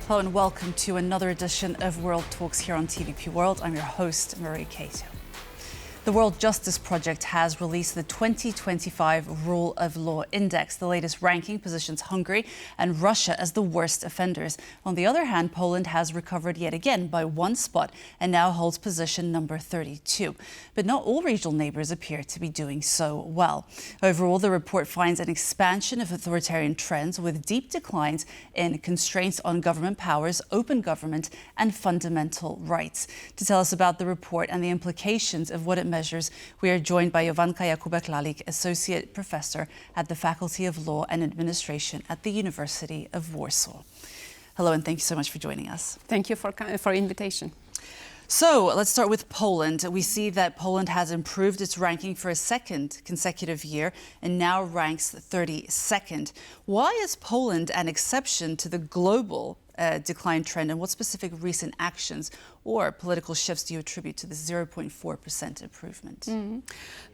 Hello and welcome to another edition of World Talks here on TVP World. I'm your host, Marie Kato. The World Justice Project has released the 2025 Rule of Law Index. The latest ranking positions Hungary and Russia as the worst offenders. On the other hand, Poland has recovered yet again by one spot and now holds position number 32. But not all regional neighbours appear to be doing so well. Overall, the report finds an expansion of authoritarian trends with deep declines in constraints on government powers, open government and fundamental rights. To tell us about the report and the implications of what it measures, we are joined by Jowanka Jakubek-Lalik, Associate Professor at the Faculty of Law and Administration at the University of Warsaw. Hello and thank you so much for joining us. Thank you for invitation. So let's start with Poland. We see that Poland has improved its ranking for a second consecutive year and now ranks 32nd. Why is Poland an exception to the global decline trend, and what specific recent actions or political shifts do you attribute to this 0.4% improvement?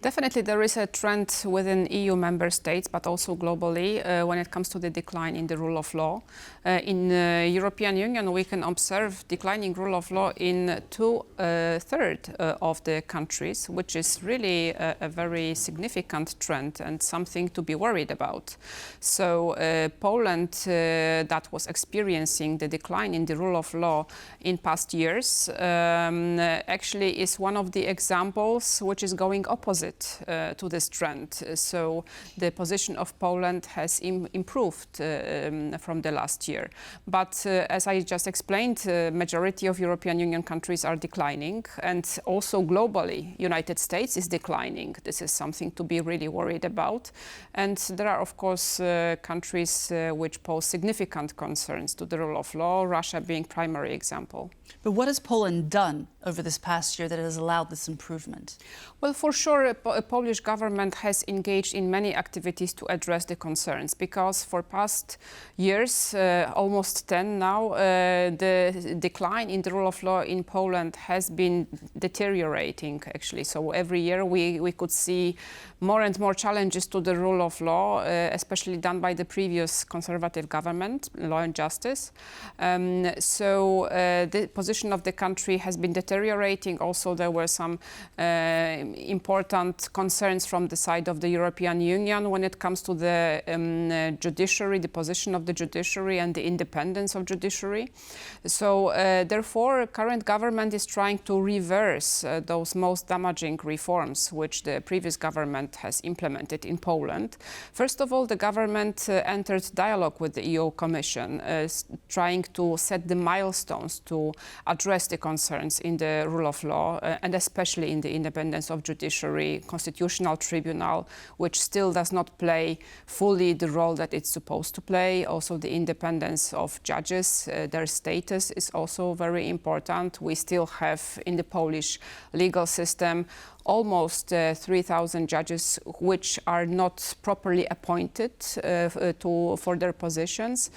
Definitely there is a trend within EU member states, but also globally when it comes to the decline in the rule of law. In the European Union, we can observe declining rule of law in two-thirds of the countries, which is really a very significant trend and something to be worried about. So Poland, that was experiencing the decline in the rule of law in past years, actually is one of the examples which is going opposite to this trend. So the position of Poland has improved from the last year. But as I just explained, majority of European Union countries are declining, and also globally, United States is declining. This is something to be really worried about. And there are, of course, countries which pose significant concerns to the rule of law, Russia being primary example. But what has Poland done over this past year that has allowed this improvement? Well, for sure, the Polish government has engaged in many activities to address the concerns, because for past years, almost 10 now, the decline in the rule of law in Poland has been deteriorating, actually. So every year we could see more and more challenges to the rule of law, especially done by the previous conservative government, Law and Justice. So the position of the country has been deteriorating. Also, there were some important concerns from the side of the European Union when it comes to the judiciary, the position of the judiciary and the independence of judiciary. So therefore, current government is trying to reverse those most damaging reforms which the previous government has implemented in Poland. First of all, the government entered dialogue with the EU Commission, trying to set the milestones to address the concerns in the rule of law, and especially in the independence of judiciary, constitutional tribunal, which still does not play fully the role that it's supposed to play. Also, the independence of judges, their status is also very important. We still have in the Polish legal system almost 3,000 judges which are not properly appointed for their positions.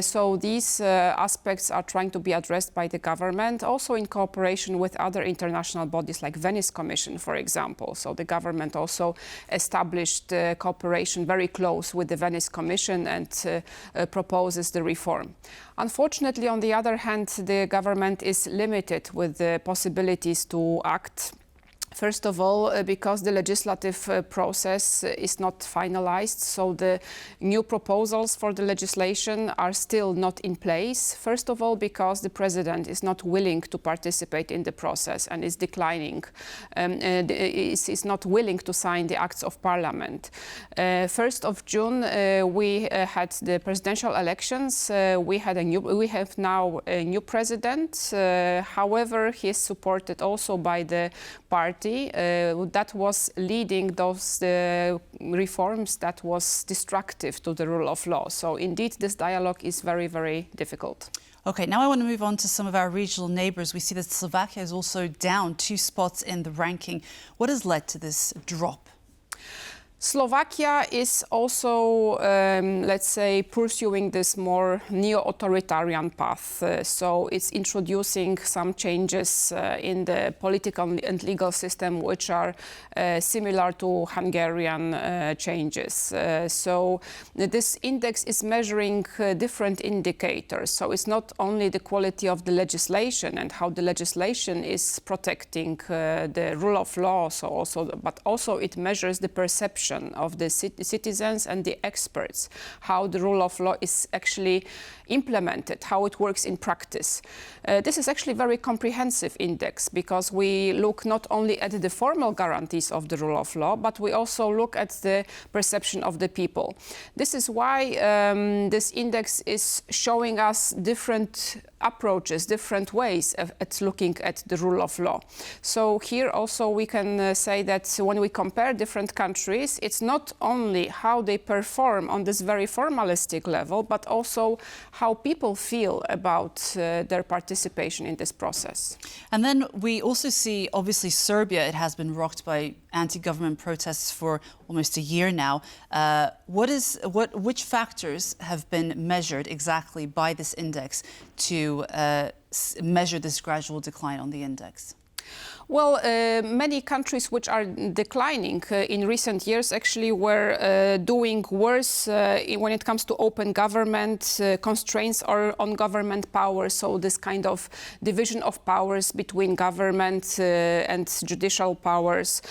So these aspects are trying to be addressed by the government, also in cooperation with other international bodies like Venice Commission, for example. So the government also established cooperation very close with the Venice Commission and proposes the reform. Unfortunately, on the other hand, the government is limited with the possibilities to act. First of all, because the legislative process is not finalized, so the new proposals for the legislation are still not in place. First of all, because the president is not willing to participate in the process and is declining, is not willing to sign the acts of parliament. 1st of June, we had the presidential elections. We have now a new president. However, he is supported also by the party that was leading those reforms that was destructive to the rule of law. So indeed, this dialogue is very, very difficult. Okay, now I want to move on to some of our regional neighbours. We see that Slovakia is also down 2 spots in the ranking. What has led to this drop? Slovakia is also, let's say, pursuing this more neo-authoritarian path. So it's introducing some changes in the political and legal system which are similar to Hungarian changes. So this index is measuring different indicators. So it's not only the quality of the legislation and how the legislation is protecting the rule of law, but also it measures the perception of the citizens and the experts, how the rule of law is actually implemented, how it works in practice. This is actually a very comprehensive index because we look not only at the formal guarantees of the rule of law, but we also look at the perception of the people. This is why this index is showing us different approaches, different ways at looking at the rule of law. So here also we can say that when we compare different countries, it's not only how they perform on this very formalistic level, but also how people feel about their participation in this process. And then we also see, obviously, Serbia, it has been rocked by anti-government protests for almost a year now. Which factors have been measured exactly by this index to measure this gradual decline on the index? Well, many countries which are declining in recent years actually were doing worse when it comes to open government, constraints on government power, so this kind of division of powers between government and judicial powers.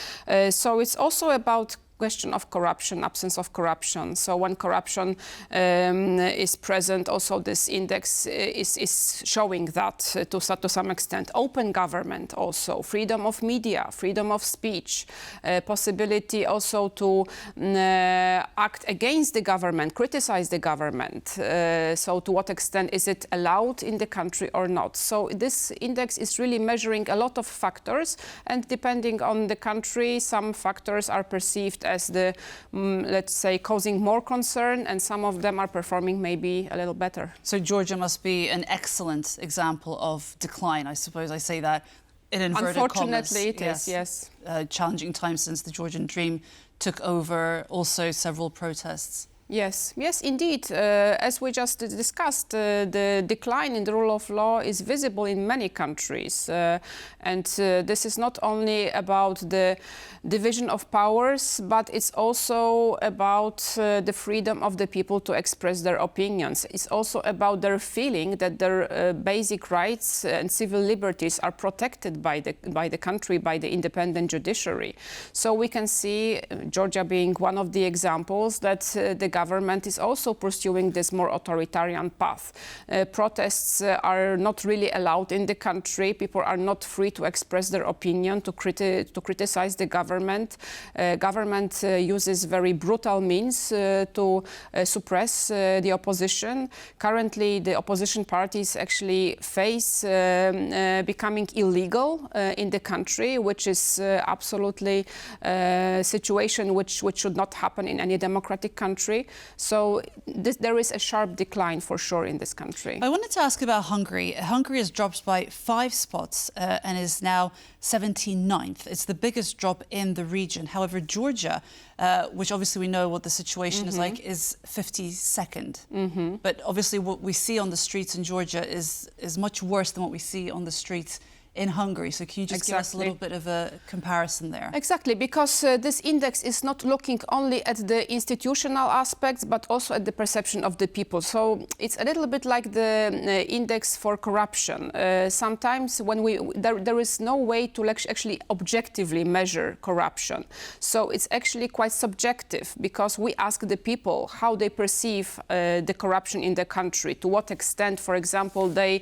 So it's also about question of corruption, absence of corruption. So when corruption is present, also this index is showing that to some extent. Open government also, freedom of media, freedom of speech, possibility also to act against the government, criticize the government. So to what extent is it allowed in the country or not? So this index is really measuring a lot of factors, and depending on the country, some factors are perceived as the, let's say, causing more concern, and some of them are performing maybe a little better. So Georgia must be an excellent example of decline, I suppose I say that in inverted commas. Unfortunately, it is, yes. Challenging times since the Georgian Dream took over, also several protests. Yes, yes, indeed. As we just discussed, the decline in the rule of law is visible in many countries. And this is not only about the division of powers, but it's also about the freedom of the people to express their opinions. It's also about their feeling that their basic rights and civil liberties are protected by the country, by the independent judiciary. So we can see Georgia being one of the examples that the government is also pursuing this more authoritarian path. Protests are not really allowed in the country. People are not free to express their opinion, to criticize the government. Government uses very brutal means to suppress the opposition. Currently, the opposition parties actually face becoming illegal in the country, which is absolutely a situation which should not happen in any democratic country. So there is a sharp decline for sure in this country. I wanted to ask about Hungary. Hungary has dropped by 5 spots and is now 79th. It's the biggest drop in the region. However, Georgia, which obviously we know what the situation is like, is 52nd. But obviously what we see on the streets in Georgia is much worse than what we see on the streets in Hungary. So can you just give us a little bit of a comparison there? Exactly, because this index is not looking only at the institutional aspects, but also at the perception of the people. So it's a little bit like the index for corruption. Sometimes when there is no way to actually objectively measure corruption. So it's actually quite subjective, because we ask the people how they perceive the corruption in the country, to what extent, for example, they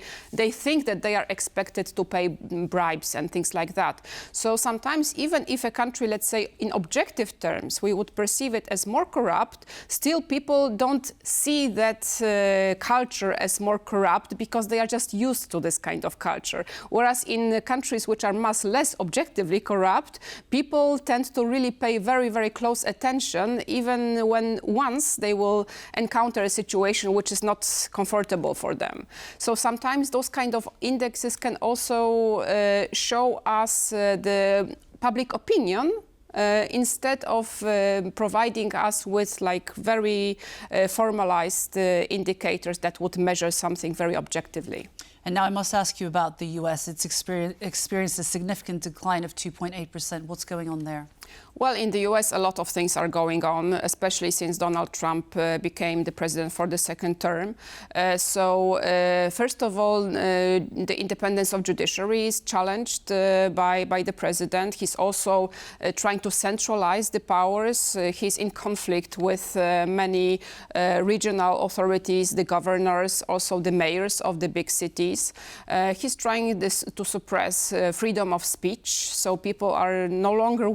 think that they are expected to pay bribes and things like that. So sometimes even if a country, let's say in objective terms, we would perceive it as more corrupt, still people don't see that culture as more corrupt because they are just used to this kind of culture. Whereas in countries which are much less objectively corrupt, people tend to really pay very, very close attention, even when once they will encounter a situation which is not comfortable for them. So sometimes those kind of indexes can also show us the public opinion instead of providing us with like very formalized indicators that would measure something very objectively. And now I must ask you about the US. It's experienced a significant decline of 2.8%. What's going on there? Well, in the US, a lot of things are going on, especially since Donald Trump became the president for the second term. First of all, the independence of judiciary is challenged by the president. He's also trying to centralize the powers. He's in conflict with many regional authorities, the governors, also the mayors of the big cities. He's trying to suppress freedom of speech, so people are no longer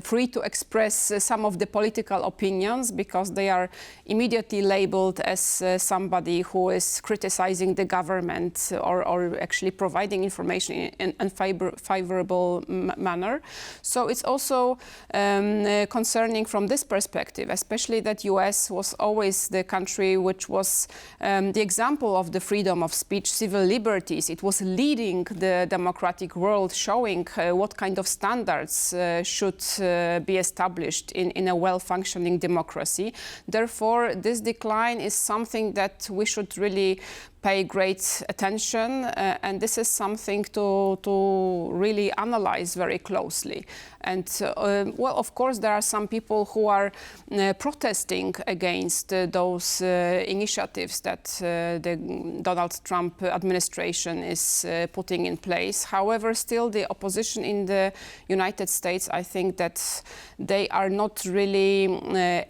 free to express some of the political opinions because they are immediately labeled as somebody who is criticizing the government or actually providing information in an unfavorable manner. So it's also concerning from this perspective, especially that US was always the country which was the example of the freedom of speech, civil liberties. It was leading the democratic world, showing what kind of standards should be established in a well-functioning democracy. Therefore, this decline is something that we should really pay great attention, and this is something to really analyze very closely. And well, of course, there are some people who are protesting against those initiatives that the Donald Trump administration is putting in place. However, still the opposition in the United States, I think that they are not really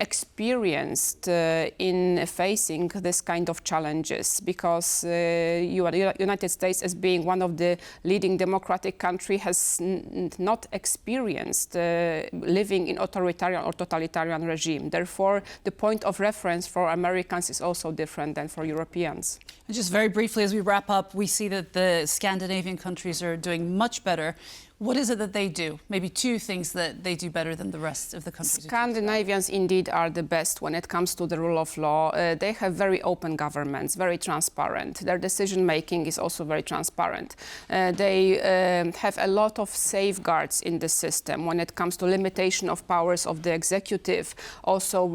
experienced in facing this kind of challenges, because United States, as being one of the leading democratic countries, has not experienced living in authoritarian or totalitarian regime. Therefore, the point of reference for Americans is also different than for Europeans. And just very briefly, as we wrap up, we see that the Scandinavian countries are doing much better. What is it that they do? Maybe two things that they do better than the rest of the countries. Scandinavians indeed are the best when it comes to the rule of law. They have very open governments, very transparent. Their decision-making is also very transparent. They have a lot of safeguards in the system when it comes to limitation of powers of the executive, also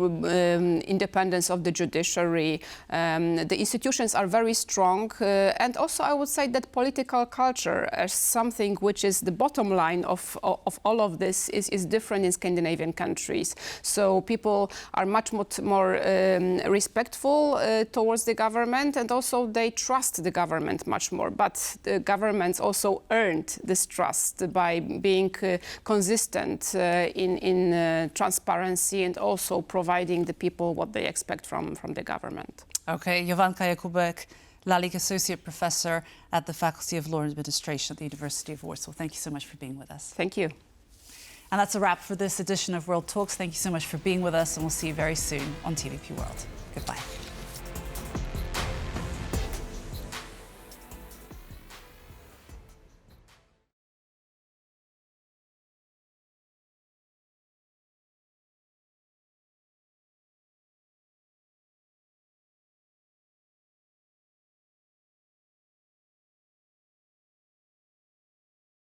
independence of the judiciary. The institutions are very strong, and also I would say that political culture is something which is the bottom line of all of this is different in Scandinavian countries. So people are much more respectful towards the government, and also they trust the government much more. But the governments also earned this trust by being consistent in transparency, and also providing the people what they expect from the government. Okay, Jowanka Jakubek-Lalik, Associate Professor at the Faculty of Law and Administration at the University of Warsaw. Thank you so much for being with us. Thank you. And that's a wrap for this edition of World Talks. Thank you so much for being with us, and we'll see you very soon on TVP World. Goodbye.